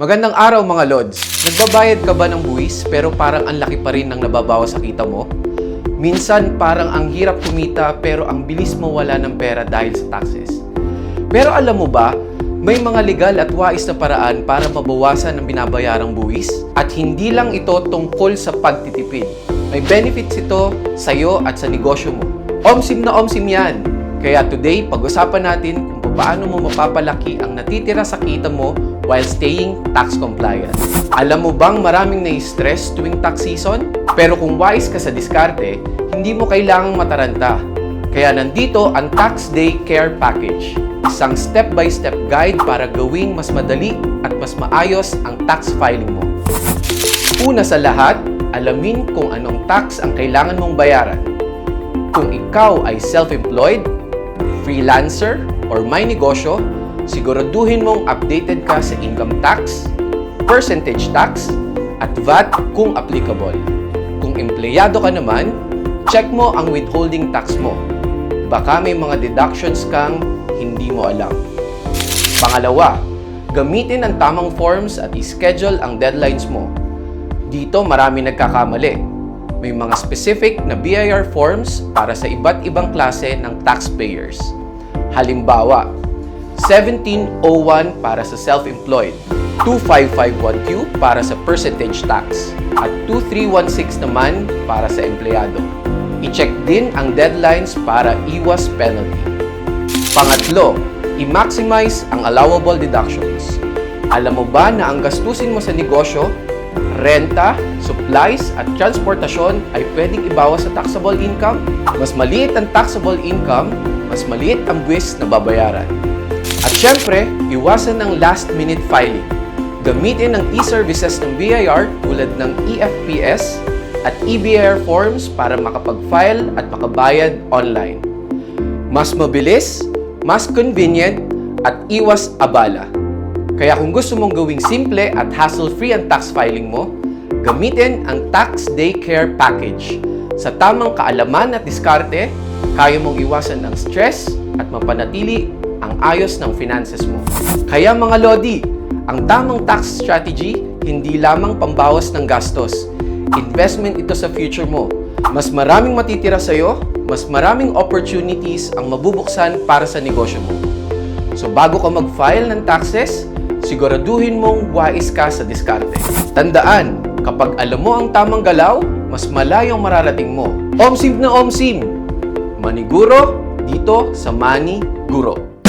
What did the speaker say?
Magandang araw mga Lods! Nagbabayad ka ba ng buwis pero parang ang laki pa rin ng nababawas sa kita mo? Minsan parang ang hirap kumita pero ang bilis mawala ng pera dahil sa taxes. Pero alam mo ba, may mga legal at wais na paraan para mabawasan ang binabayarang buwis? At hindi lang ito tungkol sa pagtitipid. May benefits ito sa iyo at sa negosyo mo. Omsim na omsim yan! Kaya today, pag-usapan natin kung paano mo mapapalaki ang natitira sa kita mo while staying tax compliant. Alam mo bang maraming nai-stress tuwing tax season? Pero kung wise ka sa diskarte, hindi mo kailangang mataranta. Kaya nandito ang Tax Day Care Package. Isang step-by-step guide para gawing mas madali at mas maayos ang tax filing mo. Una sa lahat, alamin kung anong tax ang kailangan mong bayaran. Kung ikaw ay self-employed, freelancer, or may negosyo, siguraduhin mong updated ka sa income tax, percentage tax, at VAT kung applicable. Kung empleyado ka naman, check mo ang withholding tax mo. Baka may mga deductions kang hindi mo alam. Pangalawa, gamitin ang tamang forms at i-schedule ang deadlines mo. Dito marami nagkakamali. May mga specific na BIR forms para sa iba't ibang klase ng taxpayers. Halimbawa, 1701 para sa self-employed, 2551Q para sa percentage tax, at 2316 naman para sa empleyado. I-check din ang deadlines para iwas penalty. Pangatlo, i-maximize ang allowable deductions. Alam mo ba na ang gastusin mo sa negosyo, renta, supplies, at transportasyon ay pwedeng ibawas sa taxable income? Mas maliit ang taxable income, mas maliit ang buwis na babayaran. At syempre, iwasan ng last-minute filing. Gamitin ang e-services ng BIR tulad ng EFPS at eBIR forms para makapag-file at makabayad online. Mas mabilis, mas convenient, at iwas abala. Kaya kung gusto mong gawing simple at hassle-free ang tax filing mo, gamitin ang Tax Day Care Package. Sa tamang kaalaman at diskarte, kaya mong iwasan ang stress at mapanatili ang ayos ng finances mo. Kaya mga Lodi, ang tamang tax strategy, hindi lamang pambawas ng gastos. Investment ito sa future mo. Mas maraming matitira sa'yo, mas maraming opportunities ang mabubuksan para sa negosyo mo. So bago ka mag-file ng taxes, siguraduhin mong wais ka sa diskarte. Tandaan, kapag alam mo ang tamang galaw, mas malayo ang mararating mo. Omsim na omsim! Maniguro dito sa Money Guro.